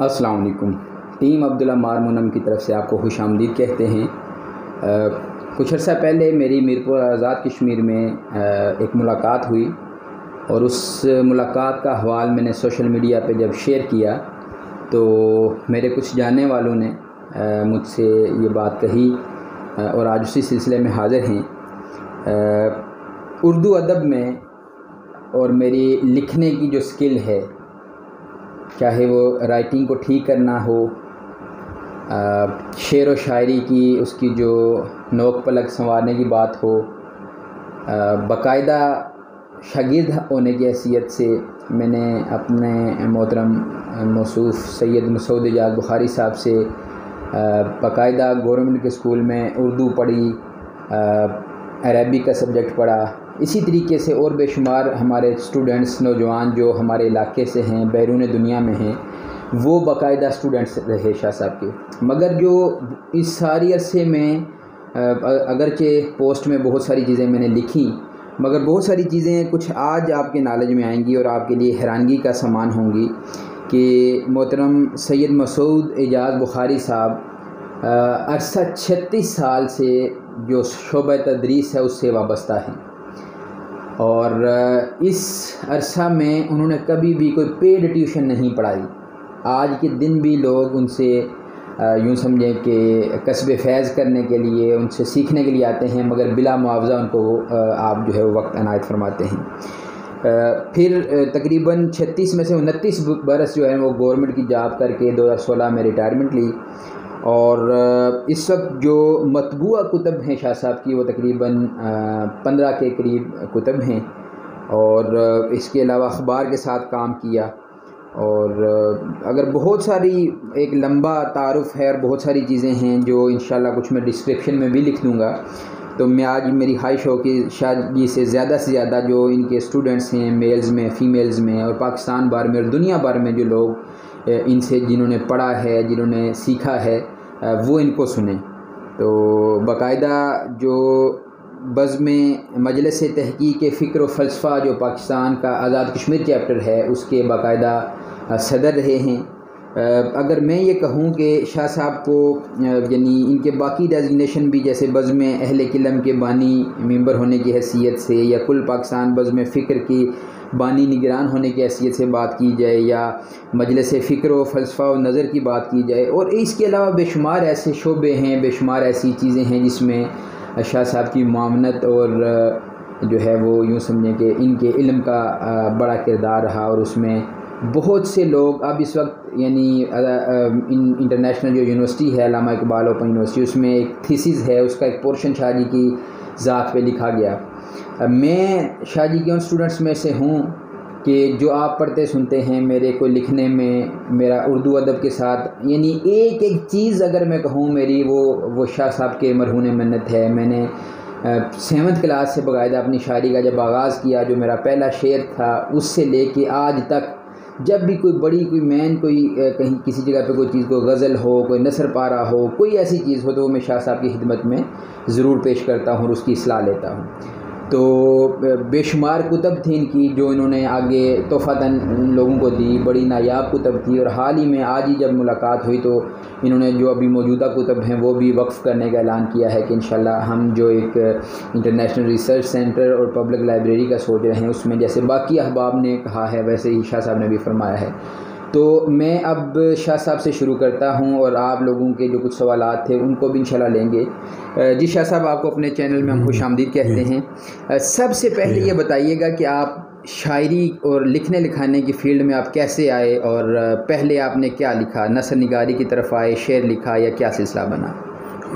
السلام علیکم۔ ٹیم عبداللہ مارمونم کی طرف سے آپ کو خوش آمدید کہتے ہیں۔ کچھ عرصہ پہلے میری میرپور آزاد کشمیر میں ایک ملاقات ہوئی، اور اس ملاقات کا حوال میں نے سوشل میڈیا پہ جب شیئر کیا تو میرے کچھ جاننے والوں نے مجھ سے یہ بات کہی اور آج اسی سلسلے میں حاضر ہیں۔ اردو ادب میں اور میری لکھنے کی جو سکل ہے، چاہے وہ رائٹنگ کو ٹھیک کرنا ہو، شعر و شاعری کی اس کی جو نوک پلک سنوارنے کی بات ہو، باقاعدہ شاگرد ہونے کی حیثیت سے میں نے اپنے محترم موصوف سید مسعود اعجاز بخاری صاحب سے باقاعدہ گورنمنٹ کے اسکول میں اردو پڑھی، عربی کا سبجیکٹ پڑھا۔ اسی طریقے سے اور بے شمار ہمارے اسٹوڈنٹس نوجوان جو ہمارے علاقے سے ہیں، بیرون دنیا میں ہیں، وہ باقاعدہ اسٹوڈنٹس رہے شاہ صاحب کے۔ مگر جو اس ساری عرصے میں اگرچہ پوسٹ میں بہت ساری چیزیں میں نے لکھی، مگر بہت ساری چیزیں کچھ آج آپ کے نالج میں آئیں گی اور آپ کے لیے حیرانگی کا سامان ہوں گی کہ محترم سید مسعود اعجاز بخاری صاحب عرصہ 36 سال سے جو شعبہ تدریس ہے اس سے وابستہ ہیں، اور اس عرصہ میں انہوں نے کبھی بھی کوئی پیڈ ٹیوشن نہیں پڑھائی۔ آج کے دن بھی لوگ ان سے یوں سمجھیں کہ کسب فیض کرنے کے لیے، ان سے سیکھنے کے لیے آتے ہیں، مگر بلا معاوضہ ان کو آپ جو ہے وہ وقت عنایت فرماتے ہیں۔ پھر تقریباً 36 میں سے 29 برس جو ہے وہ گورنمنٹ کی جاب کر کے 2016 میں ریٹائرمنٹ لی، اور اس وقت جو مطبوعہ کتب ہیں شاہ صاحب کی وہ تقریباً 15 کے قریب کتب ہیں، اور اس کے علاوہ اخبار کے ساتھ کام کیا، اور اگر بہت ساری ایک لمبا تعارف ہے اور بہت ساری چیزیں ہیں جو انشاءاللہ کچھ میں ڈسکرپشن میں بھی لکھ دوں گا، تو میں آج میری خواہش ہو کہ شاہ جی سے زیادہ جو ان کے اسٹوڈنٹس ہیں، میلز میں، فیمیلز میں، اور پاکستان بھر میں اور دنیا بھر میں جو لوگ ان سے جنہوں نے پڑھا ہے، جنہوں نے سیکھا ہے، وہ ان کو سنیں۔ تو باقاعدہ جو بزم مجلس تحقیق فکر و فلسفہ جو پاکستان کا آزاد کشمیر چیپٹر ہے، اس کے باقاعدہ صدر رہے ہیں۔ اگر میں یہ کہوں کہ شاہ صاحب کو یعنی ان کے باقی ڈیزگنیشن بھی جیسے بزم اہل قلم کے بانی ممبر ہونے کی حیثیت سے، یا کل پاکستان بزم فکر کی بانی نگران ہونے کی حیثیت سے بات کی جائے، یا مجلس فکر و فلسفہ و نظر کی بات کی جائے، اور اس کے علاوہ بے شمار ایسے شعبے ہیں، بے شمار ایسی چیزیں ہیں جس میں شاہ صاحب کی معاونت اور جو ہے وہ یوں سمجھیں کہ ان کے علم کا بڑا کردار رہا، اور اس میں بہت سے لوگ اب اس وقت یعنی انٹرنیشنل جو یونیورسٹی ہے علامہ اقبال اوپن یونیورسٹی، اس میں ایک تھیسز ہے، اس کا ایک پورشن شاہ جی کی ذات پہ لکھا گیا۔ میں شاہ جی کے ان اسٹوڈنٹس میں سے ہوں کہ جو آپ پڑھتے سنتے ہیں، میرے کو لکھنے میں میرا اردو ادب کے ساتھ یعنی ایک چیز اگر میں کہوں میری وہ شاہ صاحب کے مرہون منت ہے۔ میں نے 7th کلاس سے باقاعدہ اپنی شاعری کا جب آغاز کیا، جو میرا پہلا شعر تھا، اس سے لے کے آج تک جب بھی کوئی بڑی کوئی کہیں کسی جگہ پہ کوئی چیز، کوئی غزل ہو، کوئی نثر پارہ ہو، کوئی ایسی چیز ہو، تو وہ میں شاہ صاحب کی خدمت میں ضرور پیش کرتا ہوں اور اس کی اصلاح لیتا ہوں۔ تو بے شمار کتب تھی ان کی جو انہوں نے آگے تحفتاً لوگوں کو دی، بڑی نایاب کتب تھی، اور حال ہی میں آج ہی جب ملاقات ہوئی تو انہوں نے جو ابھی موجودہ کتب ہیں وہ بھی وقف کرنے کا اعلان کیا ہے کہ انشاءاللہ ہم جو ایک انٹرنیشنل ریسرچ سینٹر اور پبلک لائبریری کا سوچ رہے ہیں، اس میں جیسے باقی احباب نے کہا ہے ویسے ہی شاہ صاحب نے بھی فرمایا ہے۔ تو میں اب شاہ صاحب سے شروع کرتا ہوں، اور آپ لوگوں کے جو کچھ سوالات تھے ان کو بھی انشاءاللہ لیں گے۔ جی شاہ صاحب، آپ کو اپنے چینل میں ہم خوش آمدید کہتے ہیں۔ سب سے پہلے یہ بتائیے گا کہ آپ شاعری اور لکھنے لکھانے کی فیلڈ میں آپ کیسے آئے، اور پہلے آپ نے کیا لکھا؟ نثر نگاری کی طرف آئے، شعر لکھا، یا کیا سلسلہ بنا؟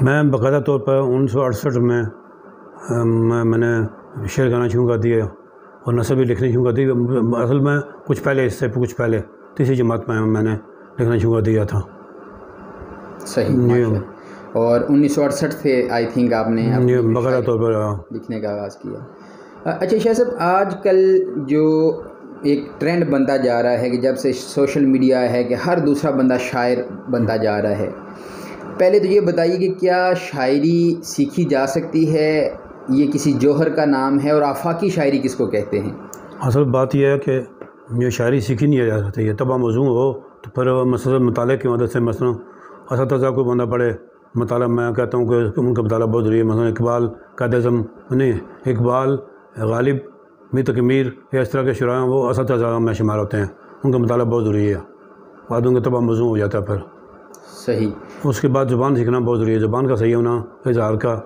میں باقاعدہ طور پر 1968 میں نے شعر گانا شروع کر دیا اور نثر بھی لکھنے شروع کر دی۔ اصل میں کچھ پہلے تیسری جماعت میں نے لکھنا شروع کر دیا تھا۔ صحیح۔ اور 1968 سے آئی تھنک آپ نے باقاعدہ طور پر لکھنے کا آغاز کیا۔ اچھا شاہ صاحب، آج کل جو ایک ٹرینڈ بنتا جا رہا ہے کہ جب سے سوشل میڈیا ہے کہ ہر دوسرا بندہ شاعر بنتا جا رہا ہے، پہلے تو یہ بتائیے کہ کیا شاعری سیکھی جا سکتی ہے؟ یہ کسی جوہر کا نام ہے، اور آفاقی شاعری کس کو کہتے ہیں؟ اصل بات یہ ہے کہ یہ شاعری سیکھی نہیں جا سکتی، یہ طبع موزوں ہو تو پھر مسلسل مطالعے کی مدد سے مثلا اساتذہ کو بندہ پڑھے مطالعہ، میں کہتا ہوں کہ ان کا مطالعہ بہت ضروری ہے. مثلا اقبال قائد اعظم نہیں، اقبال، غالب، میر تقی میر، یا اس طرح کے شعراء ہیں، وہ اساتذہ میں شمار ہوتے ہیں. ان کا مطالعہ بہت ضروری ہے، بعد ان کا طبع موزوں ہو جاتا ہے. پھر صحیح. اس کے بعد زبان سیکھنا بہت ضروری ہے، زبان کا صحیح ہونا، اظہار کا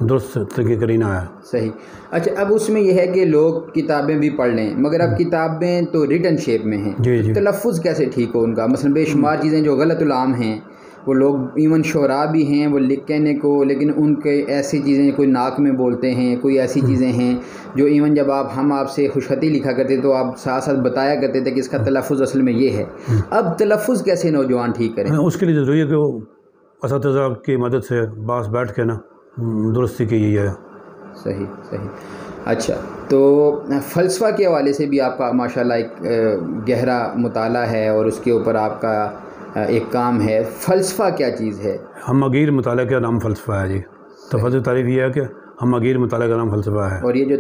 درست طریقے کرینہ ہے. صحیح. اچھا، اب اس میں یہ ہے کہ لوگ کتابیں بھی پڑھ لیں مگر اب کتابیں تو ریٹن شیپ میں ہیں. جی جی. تلفظ کیسے ٹھیک ہو ان کا؟ مثلا بے شمار چیزیں جو غلط العام ہیں، وہ لوگ ایون شعراء بھی ہیں وہ لکھ کہنے کو، لیکن ان کے ایسی چیزیں کوئی ناک میں بولتے ہیں، کوئی ایسی چیزیں ہیں جو ایون جب ہم آپ سے خوشخطی لکھا کرتے تو آپ ساتھ ساتھ بتایا کرتے تھے کہ اس کا تلفظ اصل میں یہ ہے. اب تلفظ کیسے نوجوان ٹھیک کریں؟ اس کے لیے ضروری ہے کہ وہ اساتذہ کی مدد سے باس بیٹھ کے نا درستی کی ہے. صحیح صحیح. اچھا، تو فلسفہ کے حوالے سے بھی آپ کا ماشاءاللہ ایک گہرا مطالعہ ہے اور اس کے اوپر آپ کا ایک کام ہے. فلسفہ کیا چیز ہے؟ ہمگیر مطالعہ کا نام فلسفہ ہے. جی، تفضل تعریف یہ ہے کہ ہمگیر مطالعہ کا نام فلسفہ ہے. اور یہ جو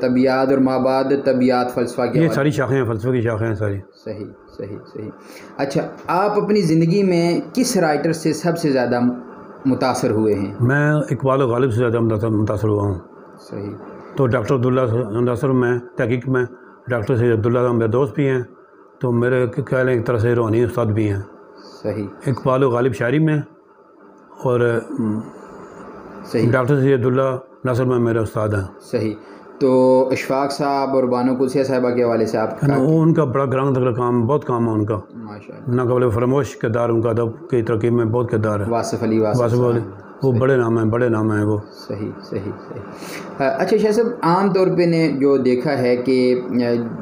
طبیعت اور مابعد طبیعت فلسفہ کے، یہ ساری شاخیں ہیں، فلسفے کی شاخیں ہیں ساری. صحیح صحیح صحیح. اچھا، آپ اپنی زندگی میں کس رائٹر سے سب سے زیادہ متاثر ہوئے ہیں؟ میں اقبال و غالب سے زیادہ متاثر ہوا ہوں. صحیح. تو ڈاکٹر عبداللہ اثر میں تحقیق میں ڈاکٹر سید عبداللہ میرے دوست بھی ہیں، تو میرے کہہ لیں ایک طرح سے روحانی استاد بھی ہیں. صحیح. اقبال و غالب شاعری میں اور صحیح. ڈاکٹر سید عبداللہ ناصر میں میرے استاد ہیں. صحیح. تو اشفاق صاحب اور بانو قدسیہ صاحبہ کے حوالے سے آپ کا ان کا بڑا گران تگڑا کام، بہت کام ہے ان کا، ماشاءاللہ. ناقابل فراموش کردار ان کا، ادب کی ترقی میں بہت کردار ہے. واصف علی واصف علی، وہ بڑے نام ہیں، بڑے نام ہیں وہ. صحیح صحیح صحیح. اچھا شاہ صاحب، عام طور پہ نے جو دیکھا ہے کہ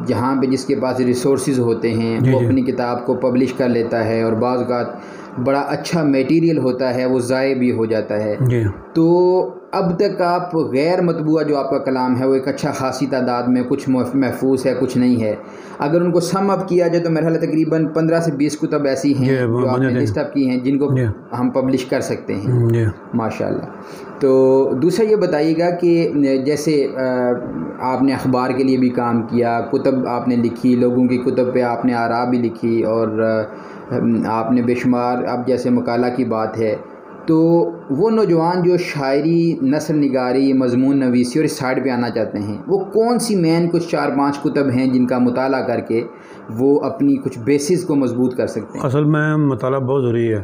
جہاں پہ جس کے پاس ریسورسز ہوتے ہیں وہ اپنی کتاب کو پبلش کر لیتا ہے، اور بعض اوقات بڑا اچھا میٹیریل ہوتا ہے وہ ضائع بھی ہو جاتا ہے. جی. تو اب تک آپ غیر مطبوعہ جو آپ کا کلام ہے وہ ایک اچھا خاصی تعداد میں کچھ محفوظ ہے، کچھ نہیں ہے. اگر ان کو سم اپ کیا جائے تو میرا خیال ہے تقریباً 15 سے 20 کتب ایسی ہیں جو آپ نے لسٹ اپ کی ہیں جن کو ہم پبلش کر سکتے ہیں. ماشاءاللہ. تو دوسرا یہ بتائیے گا کہ جیسے آپ نے اخبار کے لیے بھی کام کیا، کتب آپ نے لکھی، لوگوں کی کتب پہ آپ نے آراء بھی لکھی، اور آپ نے بے شمار، اب جیسے مقالہ کی بات ہے، تو وہ نوجوان جو شاعری، نثر نگاری، مضمون نویسی اور اس سائڈ پہ آنا چاہتے ہیں، وہ کون سی مین کچھ 4-5 کتب ہیں جن کا مطالعہ کر کے وہ اپنی کچھ بیسز کو مضبوط کر سکتے ہیں؟ اصل میں مطالعہ بہت ضروری ہے.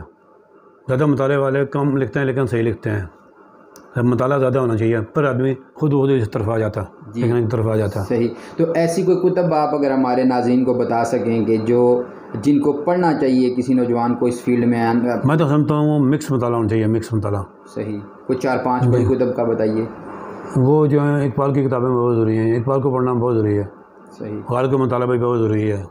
زیادہ مطالعے والے کم لکھتے ہیں لیکن صحیح لکھتے ہیں. مطالعہ زیادہ ہونا چاہیے، پر آدمی خود اس طرف آ جاتا، لکھنے کی طرف آ جاتا. صحیح. تو ایسی کوئی کتب آپ اگر ہمارے ناظرین کو بتا سکیں کہ جن کو پڑھنا چاہیے کسی نوجوان کو اس فیلڈ میں میں تو سمجھتا ہوں مکس مطالعہ ہونا چاہیے، مکس مطالعہ. صحیح. کوئی 4-5 بڑی کتب کا بتائیے. وہ جو ہیں اقبال کی کتابیں بہت ضروری ہیں، اقبال کو پڑھنا بہت ضروری ہے. صحیح. غالب کا مطالعہ بھی بہت ضروری ہے.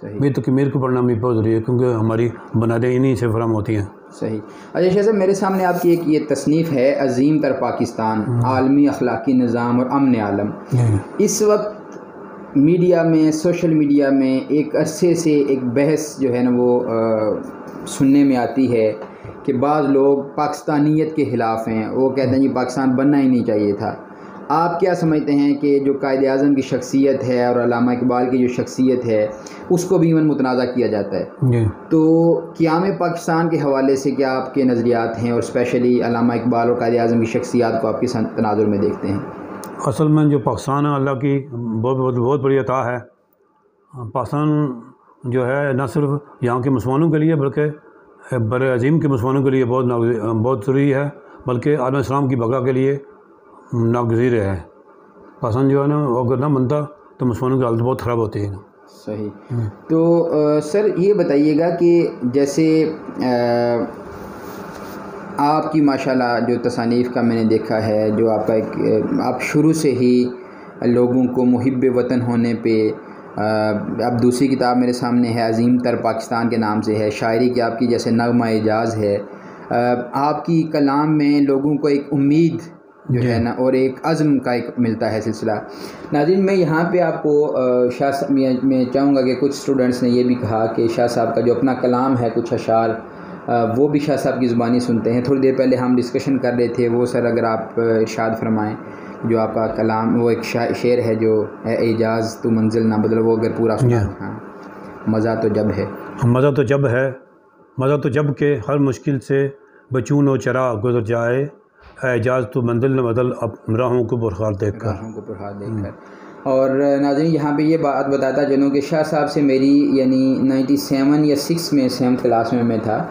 صحیح. میر تقی میر کو پڑھنا بھی بہت ضروری ہے کیونکہ ہماری بنیادیں انہی سے فراہم ہوتی ہیں. صحیح. اچھا شاہ صاحب، میرے سامنے آپ کی ایک یہ تصنیف ہے عظیم تر پاکستان، عالمی اخلاقی نظام اور امن عالم. اس وقت میڈیا میں، سوشل میڈیا میں ایک عرصے سے ایک بحث جو ہے نا وہ سننے میں آتی ہے کہ بعض لوگ پاکستانیت کے خلاف ہیں، وہ کہتے ہیں جی پاکستان بننا ہی نہیں چاہیے تھا. آپ کیا سمجھتے ہیں کہ جو قائد اعظم کی شخصیت ہے اور علامہ اقبال کی جو شخصیت ہے اس کو بھی ایون متنازع کیا جاتا ہے؟ تو قیام پاکستان کے حوالے سے کیا آپ کے نظریات ہیں، اور اسپیشلی علامہ اقبال اور قائد اعظم کی شخصیات کو آپ کس تناظر میں دیکھتے ہیں؟ اصل میں جو پاکستان ہے اللہ کی بہت بڑی عطا ہے. پاکستان جو ہے نہ صرف یہاں کے مسلمانوں کے لیے بلکہ بر عظیم کے مسلمانوں کے لیے بہت ضروری ہے، بلکہ عالم اسلام کی بقا کے لیے ناگزیر ہے. پاکستان جو ہے نا اگر نہ بنتا تو مسلمانوں کی حالت بہت خراب ہوتی ہے. صحیح. تو سر یہ بتائیے گا کہ جیسے آپ کی ماشاءاللہ جو تصانیف کا میں نے دیکھا ہے، جو آپ کا ایک آپ شروع سے ہی لوگوں کو محب وطن ہونے پہ، اب دوسری کتاب میرے سامنے ہے عظیم تر پاکستان کے نام سے ہے، شاعری کی آپ کی جیسے نغمہ اعجاز ہے. آپ کی کلام میں لوگوں کو ایک امید جو ہے نا اور ایک عزم کا ایک ملتا ہے سلسلہ. ناظرین، میں یہاں پہ آپ کو شاہ صاحب میں چاہوں گا کہ کچھ اسٹوڈنٹس نے یہ بھی کہا کہ شاہ صاحب کا جو اپنا کلام ہے، کچھ اشعار وہ بھی شاہ صاحب کی زبانی سنتے ہیں. تھوڑی دیر پہلے ہم ڈسکشن کر رہے تھے، وہ سر اگر آپ ارشاد فرمائیں جو آپ کا کلام، وہ ایک شعر ہے جو اعجاز تو منزل نہ بدل، وہ اگر پورا سنا. ہاں، مزہ تو جب ہے. مزہ تو جب کہ ہر مشکل سے بچون و چرا گزر جائے، اعجاز تو منزل نہ بدل اب راہوں کو پرخار دیکھ کر۔ اور ناظرین یہاں پہ یہ بات بتاتا چلوں کہ شاہ صاحب سے میری یعنی 97 یا 6 میں 7th کلاس میں تھا،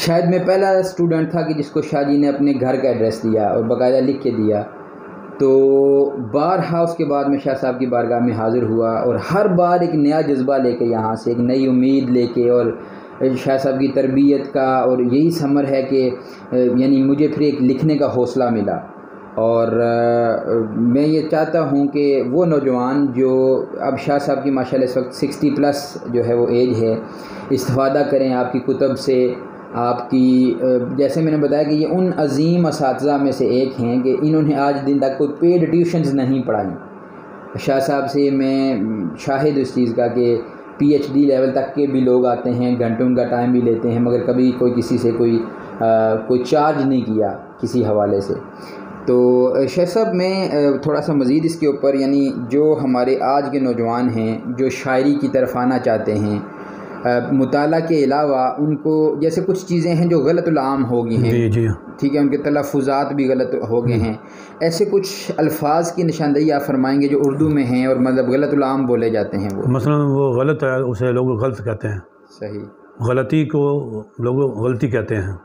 شاید میں پہلا اسٹوڈنٹ تھا کہ جس کو شاہ جی نے اپنے گھر کا ایڈریس دیا اور باقاعدہ لکھ کے دیا۔ تو بارہا اس کے بعد میں شاہ صاحب کی بارگاہ میں حاضر ہوا اور ہر بار ایک نیا جذبہ لے کے یہاں سے ایک نئی امید لے کے، اور شاہ صاحب کی تربیت کا اور یہی ثمر ہے کہ یعنی مجھے پھر ایک لکھنے کا حوصلہ ملا۔ اور میں یہ چاہتا ہوں کہ وہ نوجوان جو اب شاہ صاحب کی ماشاءاللہ اس وقت 60+ جو ہے وہ ایج ہے، استفادہ کریں آپ کی کتب سے، آپ کی جیسے میں نے بتایا کہ یہ ان عظیم اساتذہ میں سے ایک ہیں کہ انہوں نے آج دن تک کوئی پیڈ ٹیوشنز نہیں پڑھائیں۔ شاہ صاحب سے میں شاہد اس چیز کا کہ PhD لیول تک کے بھی لوگ آتے ہیں، گھنٹوں کا ٹائم بھی لیتے ہیں، مگر کبھی کوئی کسی سے کوئی چارج نہیں کیا کسی حوالے سے۔ تو شاہ صاحب میں تھوڑا سا مزید اس کے اوپر یعنی جو ہمارے آج کے نوجوان ہیں جو شاعری کی طرف آنا چاہتے ہیں، مطالعہ کے علاوہ ان کو جیسے کچھ چیزیں ہیں جو غلط العام ہو گئی ہیں، جی ٹھیک ہے، ان کے تلفظات بھی غلط ہو گئے ہیں، ایسے کچھ الفاظ کی نشاندہی آپ فرمائیں گے جو اردو میں ہیں اور مطلب غلط العام بولے جاتے ہیں؟ وہ مثلا وہ غلط ہے، اسے لوگ غلط کہتے ہیں، صحیح، غلطی کو لوگ غلطی کہتے ہیں،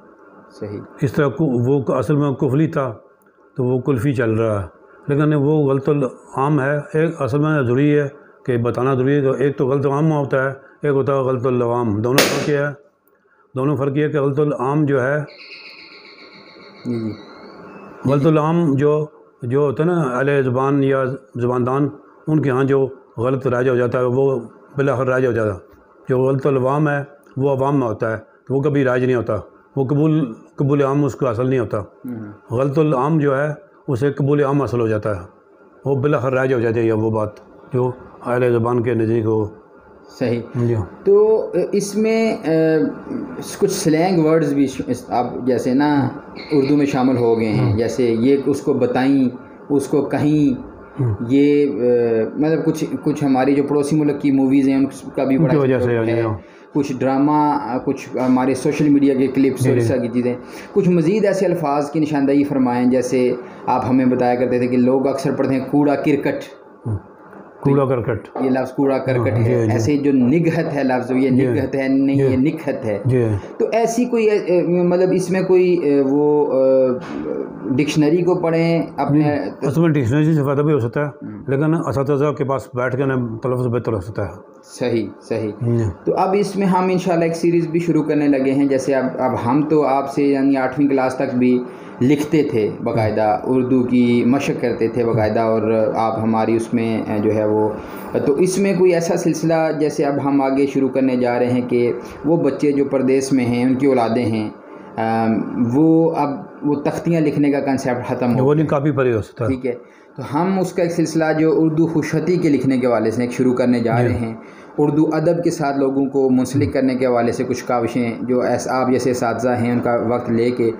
صحیح، اس طرح وہ اصل میں کفلی تھا تو وہ کلفی چل رہا ہے، لیکن وہ غلط العام ہے۔ ایک اصل میں ضروری ہے کہ بتانا ضروری ہے کہ ایک تو غلط عام ہوتا ہے، ایک ہوتا ہے غلط العام، دونوں فرق یہ ہے کہ غلط العام جو ہے غلط العام جو ہوتا ہے نا اہل زبان یا زباندان، ان کے ہاں جو غلط رائج ہو جاتا ہے وہ بالآخر رائج ہو جاتا ہے۔ جو غلط العام ہے وہ عوام میں ہوتا ہے تو وہ کبھی رائج نہیں ہوتا، وہ قبول عام اس کا اصل نہیں ہوتا۔ غلط العام جو ہے اسے قبول عام اصل ہو جاتا ہے، وہ بالآخر رائج ہو جاتی ہے وہ بات جو اہل زبان کے نزدیک ہو۔ صحیح۔ تو اس میں کچھ سلینگ ورڈز بھی اب جیسے نا اردو میں شامل ہو گئے ہیں، جیسے یہ اس کو بتائیں، اس کو کہیں، یہ مطلب کچھ ہماری جو پڑوسی ملک کی موویز ہیں ان کا بھی بڑا وجہ سے ہے، کچھ ڈرامہ، کچھ ہمارے سوشل میڈیا کے کلپس اور اس طرح کی چیزیں۔ کچھ مزید ایسے الفاظ کی نشاندہی فرمائیں جیسے آپ ہمیں بتایا کرتے تھے کہ لوگ اکثر پڑھتے ہیں کوڑا کرکٹ، کوڑا کرکٹ، یہ لفظ کوڑا کرکٹ ہے، ایسے جو نگہت ہے لفظ، یہ نگہت ہے نہیں، یہ نکھت ہے۔ تو ایسی کوئی مطلب اس میں کوئی وہ ڈکشنری کو پڑھیں اپنے، اس میں ڈکشنری سے فائدہ بھی ہو سکتا ہے لیکن اساتذہ کے پاس بیٹھ کے تلفظ بہتر ہو سکتا ہے۔ صحیح۔ تو اب اس میں ہم انشاءاللہ ایک سیریز بھی شروع کرنے لگے ہیں، جیسے اب ہم تو آپ سے یعنی 8ویں کلاس تک بھی لکھتے تھے باقاعدہ، اردو کی مشق کرتے تھے باقاعدہ، اور آپ ہماری اس میں جو ہے وہ، تو اس میں کوئی ایسا سلسلہ جیسے اب ہم آگے شروع کرنے جا رہے ہیں کہ وہ بچے جو پردیس میں ہیں، ان کی اولادیں ہیں، وہ تختیاں لکھنے کا کنسیپٹ ختم ہو، کافی پڑھی ہو سکتا ہے، ٹھیک ہے، تو ہم اس کا ایک سلسلہ جو اردو خوشخطی کے لکھنے کے حوالے سے ایک شروع کرنے جا رہے ہیں، اردو ادب کے ساتھ لوگوں کو منسلک کرنے کے حوالے سے کچھ کاوشیں جو آپ جیسے اساتذہ ہیں ان کا وقت لے کے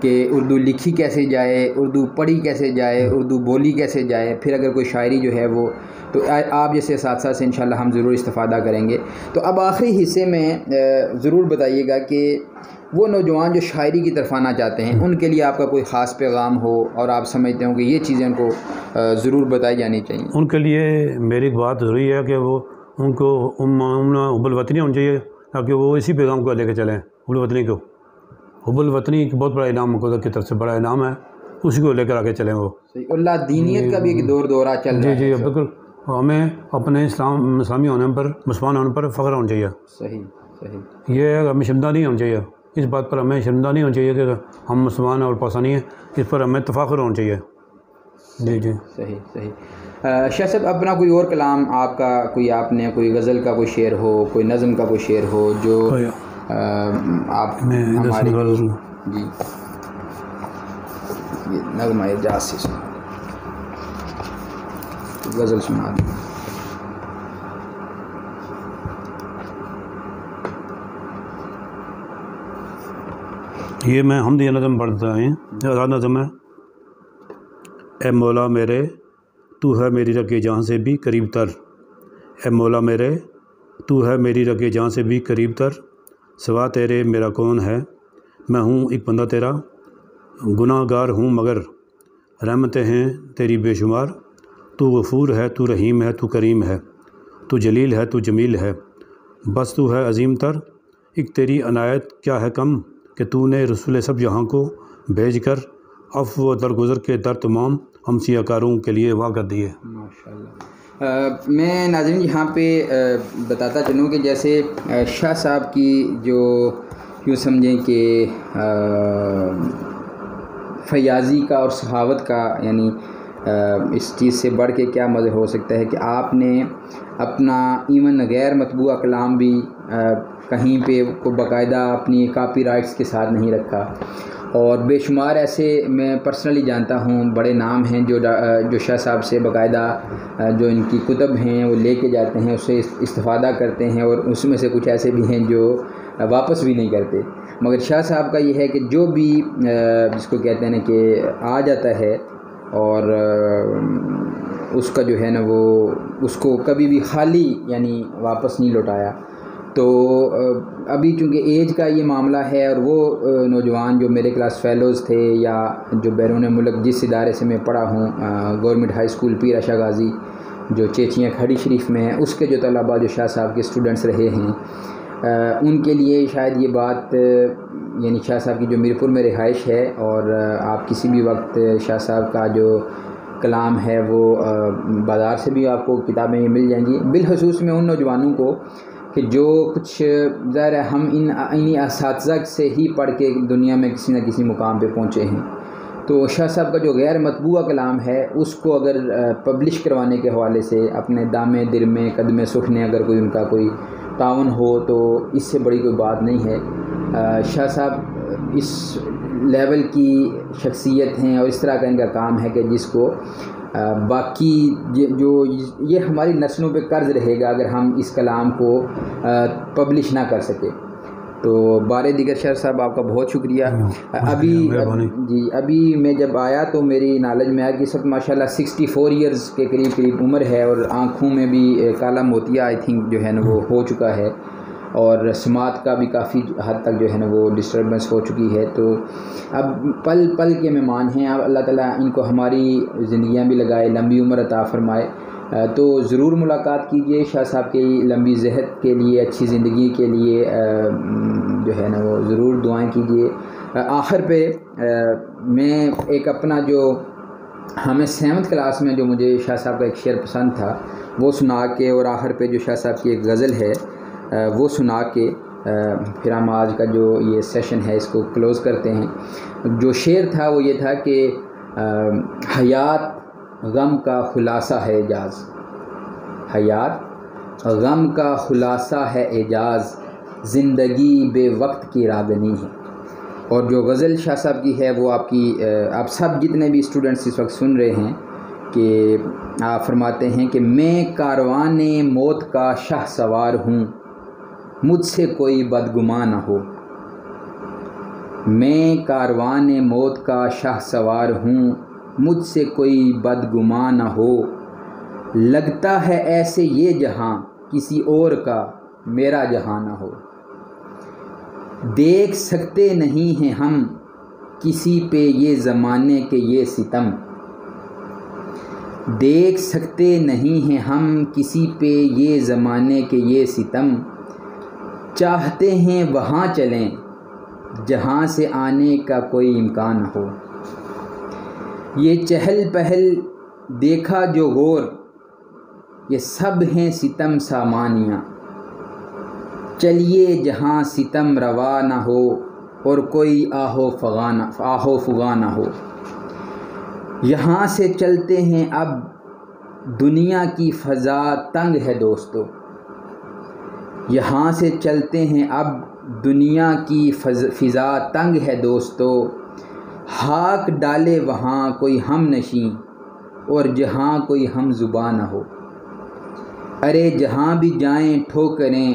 کہ اردو لکھی کیسے جائے، اردو پڑھی کیسے جائے، اردو بولی کیسے جائے، پھر اگر کوئی شاعری جو ہے وہ، تو آپ جیسے اساتذہ سے انشاءاللہ ہم ضرور استفادہ کریں گے۔ تو اب آخری حصے میں ضرور بتائیے گا کہ وہ نوجوان جو شاعری کی طرف آنا چاہتے ہیں ان کے لیے آپ کا کوئی خاص پیغام ہو اور آپ سمجھتے ہوں کہ یہ چیزیں ان کو ضرور بتائی جانی چاہیے۔ ان کے لیے میری ایک بات ضروری ہے کہ وہ ان کو حب الوطنی ہونی چاہیے، تاکہ وہ اسی پیغام کو لے کے چلیں۔ حب الوطنی کو، حب الوطنی ایک بہت بڑا انعام قدرت کی طرف سے بڑا انعام ہے، اسی کو لے کر آگے چلیں وہ۔ اللہ دینیت کا بھی ایک دورہ چل رہا ہے۔ جی بالکل، ہمیں اپنے اسلامی ہونے پر، مسلمان ہونے پر فخر ہونا چاہیے۔ صحیح۔ یہ ہمیں شرمندہ نہیں ہونا چاہیے، اس بات پر ہمیں شرمندہ نہیں ہونا چاہیے کہ ہم مسلمان اور پاکستانی ہیں، اس پر ہمیں تفاخر ہونا چاہیے۔ جی صحیح۔ شاہ صاحب اپنا کوئی اور کلام آپ کا، آپ نے کوئی غزل کا کوئی شعر ہو، کوئی نظم کا کوئی شعر ہو جو آپ ہمارے، جی یہ نظم اعجاز سے سنا، غزل سنا دیں۔ یہ میں حمدیہ نظم پڑھتا ہوں، آزاد نظم ہے۔ اے مولا میرے تو ہے میری رگ جہاں سے بھی قریب تر، اے مولا میرے تو ہے میری رگ جان سے بھی قریب تر، سوا تیرے میرا کون ہے، میں ہوں ایک بندہ تیرا، گناہ گار ہوں مگر رحمتیں ہیں تیری بے شمار، تو غفور ہے تو رحیم ہے تو کریم ہے، تو جلیل ہے تو جمیل ہے، بس تو ہے عظیم تر، ایک تیری عنایت کیا ہے کم، کہ تو نے رسول سب جہاں کو بھیج کر عفو و درگزر کے در تمام ہم سیاہ کاروں کے لیے واقع دیے۔ ماشاءاللہ۔ میں ناظرین یہاں پہ بتاتا چلوں کہ جیسے شاہ صاحب کی جو یوں سمجھیں کہ فیاضی کا اور صحاوت کا، یعنی اس چیز سے بڑھ کے کیا مزہ ہو سکتا ہے کہ آپ نے اپنا ایون غیر مطبوعہ کلام بھی کہیں پہ کو باقاعدہ اپنی کاپی رائٹس کے ساتھ نہیں رکھا، اور بے شمار ایسے میں پرسنلی جانتا ہوں بڑے نام ہیں جو شاہ صاحب سے باقاعدہ جو ان کی کتب ہیں وہ لے کے جاتے ہیں، اس سے استفادہ کرتے ہیں، اور اس میں سے کچھ ایسے بھی ہیں جو واپس بھی نہیں کرتے، مگر شاہ صاحب کا یہ ہے کہ جو بھی جس کو کہتے ہیں نا کہ آ جاتا ہے اور اس کا جو ہے نا وہ اس کو کبھی بھی خالی یعنی واپس نہیں لوٹایا۔ تو ابھی چونکہ ایج کا یہ معاملہ ہے، اور وہ نوجوان جو میرے کلاس فیلوز تھے یا جو بیرون ملک جس ادارے سے میں پڑھا ہوں، گورنمنٹ ہائی اسکول پیر شاہ غازی جو چیچیاں کھڑی شریف میں ہے، اس کے جو طلباء جو شاہ صاحب کے اسٹوڈنٹس رہے ہیں، ان کے لیے شاید یہ بات یعنی شاہ صاحب کی جو میرپور میں رہائش ہے، اور آپ کسی بھی وقت شاہ صاحب کا جو کلام ہے وہ بازار سے بھی آپ کو کتابیں یہ مل جائیں گی، بالخصوص میں ان نوجوانوں کو کہ جو کچھ ظاہر ہے ہم انہی اساتذہ سے ہی پڑھ کے دنیا میں کسی نہ کسی مقام پہ پہنچے ہیں، تو شاہ صاحب کا جو غیر مطبوعہ کلام ہے اس کو اگر پبلش کروانے کے حوالے سے اپنے دامے درمے قدمے سکھنے اگر کوئی ان کا کوئی تعاون ہو تو اس سے بڑی کوئی بات نہیں ہے۔ شاہ صاحب اس لیول کی شخصیت ہیں اور اس طرح کا ان کا کام ہے کہ جس کو باقی جو یہ ہماری نسلوں پہ قرض رہے گا اگر ہم اس کلام کو پبلش نہ کر سکے۔ تو بارے دیگر شاہ صاحب آپ کا بہت شکریہ۔ ابھی میں جب آیا تو میری نالج میں آیا کہ اس وقت ماشاءاللہ 64 ایئرز کے قریب عمر ہے، اور آنکھوں میں بھی کالا موتیا آئی تھنک جو ہے نا وہ ہو چکا ہے، اور سماعت کا بھی کافی حد تک جو ہے نا وہ ڈسٹربنس ہو چکی ہے، تو اب پل پل کے مہمان ہیں، اب اللہ تعالیٰ ان کو ہماری زندگیاں بھی لگائے، لمبی عمر عطا فرمائے، تو ضرور ملاقات کیجئے شاہ صاحب کی لمبی صحت کے لیے، اچھی زندگی کے لیے جو ہے نا وہ ضرور دعائیں کیجئے۔ آخر پہ میں ایک اپنا جو ہمیں 7th کلاس میں جو مجھے شاہ صاحب کا ایک شعر پسند تھا وہ سنا کے، اور آخر پہ جو شاہ صاحب کی ایک غزل ہے وہ سنا کے پھر ہم آج کا جو یہ سیشن ہے اس کو کلوز کرتے ہیں۔ جو شعر تھا وہ یہ تھا کہ حیات غم کا خلاصہ ہے اعجاز، حیات غم کا خلاصہ ہے اعجاز، زندگی بے وقت کی راگنی ہے۔ اور جو غزل شاہ صاحب کی ہے وہ آپ سب جتنے بھی اسٹوڈنٹس اس وقت سن رہے ہیں کہ آپ فرماتے ہیں کہ میں کاروان موت کا شاہ سوار ہوں، مجھ سے کوئی بدگمان نہ ہو، میں کاروان موت کا شاہ سوار ہوں، مجھ سے کوئی بدگمان نہ ہو، لگتا ہے ایسے یہ جہاں کسی اور کا میرا جہاں نہ ہو، دیکھ سکتے نہیں ہیں ہم کسی پہ یہ زمانے کے یہ ستم، دیکھ سکتے نہیں ہیں ہم کسی پہ یہ زمانے کے یہ ستم، چاہتے ہیں وہاں چلیں جہاں سے آنے کا کوئی امکان نہ ہو، یہ چہل پہل دیکھا جو غور یہ سب ہیں ستم سامانیاں، چلیے جہاں ستم روا نہ ہو اور کوئی آہو فغاں نہ ہو، یہاں سے چلتے ہیں اب دنیا کی فضا تنگ ہے دوستو، یہاں سے چلتے ہیں اب دنیا کی فضا تنگ ہے دوستو، ہاک ڈالے وہاں کوئی ہم نشیں اور جہاں کوئی ہم زبان نہ ہو، ارے جہاں بھی جائیں ٹھوکریں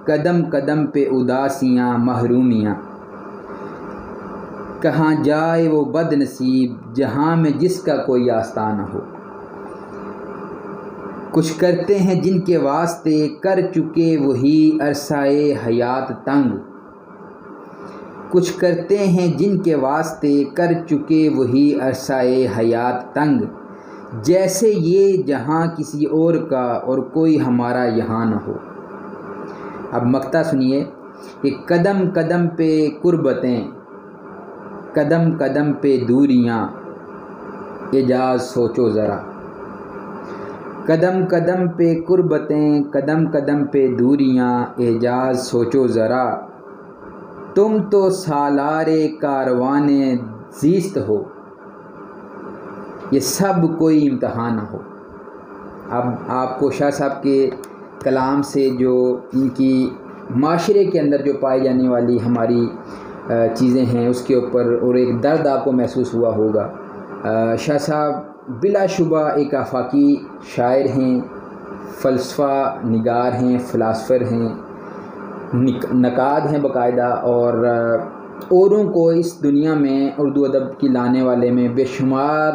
قدم قدم پہ اداسیاں محرومیاں، کہاں جائے وہ بد نصیب جہاں میں جس کا کوئی آستہ نہ ہو، کچھ کرتے ہیں جن کے واسطے کر چکے وہی عرصۂ حیات تنگ، کچھ کرتے ہیں جن کے واسطے کر چکے وہی عرصۂ حیات تنگ، جیسے یہ جہاں کسی اور کا اور کوئی ہمارا یہاں نہ ہو۔ اب مقطع سنیے کہ قدم قدم پہ قربتیں، قدم قدم پہ دوریاں، اعجاز سوچو ذرا۔ قدم قدم پہ قربتیں، قدم قدم پہ دوریاں، اعجاز سوچو ذرا، تم تو سالار کاروان زیست ہو، یہ سب کوئی امتحان نہ ہو۔ اب آپ کو شاہ صاحب کے کلام سے جو ان کی معاشرے کے اندر جو پائی جانے والی ہماری چیزیں ہیں اس کے اوپر اور ایک درد آپ کو محسوس ہوا ہوگا۔ شاہ صاحب بلا شبہ ایک آفاقی شاعر ہیں، فلسفہ نگار ہیں، فلاسفر ہیں، نقاد ہیں باقاعدہ، اور اوروں کو اس دنیا میں اردو ادب کی لانے والے میں بے شمار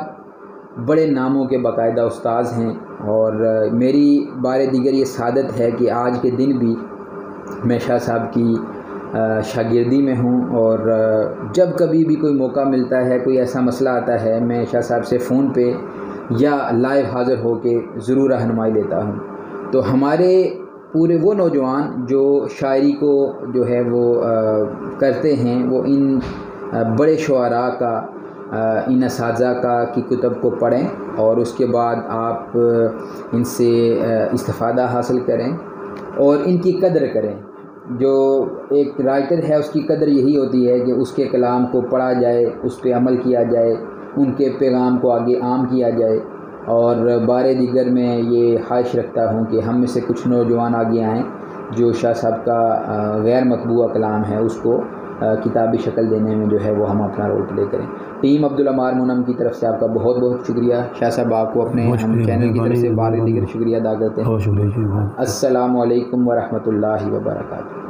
بڑے ناموں کے باقاعدہ استاذ ہیں۔ اور میری بار دیگر یہ سعادت ہے کہ آج کے دن بھی میں شاہ صاحب کی شاگردی میں ہوں، اور جب کبھی بھی کوئی موقع ملتا ہے، کوئی ایسا مسئلہ آتا ہے، میں شاہ صاحب سے فون پہ یا لائیو حاضر ہو کے ضرور رہنمائی لیتا ہوں۔ تو ہمارے پورے وہ نوجوان جو شاعری کو جو ہے وہ کرتے ہیں، وہ ان بڑے شعراء کا، ان اساتذہ کا کی کتب کو پڑھیں، اور اس کے بعد آپ ان سے استفادہ حاصل کریں اور ان کی قدر کریں۔ جو ایک رائٹر ہے اس کی قدر یہی ہوتی ہے کہ اس کے کلام کو پڑھا جائے، اس پہ عمل کیا جائے، ان کے پیغام کو آگے عام کیا جائے۔ اور بار دیگر میں یہ خواہش رکھتا ہوں کہ ہم میں سے کچھ نوجوان آگے آئیں جو شاہ صاحب کا غیر مطبوعہ کلام ہے اس کو کتابی شکل دینے میں جو ہے وہ ہم اپنا رول پلے کریں۔ ٹیم عبدالعمار منم کی طرف سے آپ کا بہت بہت شکریہ۔ شاہ صاحب آپ کو اپنے ہم چینل کی طرف سے بار دیگر شکریہ ادا کرتے ہیں۔ السلام علیکم ورحمۃ اللہ وبرکاتہ۔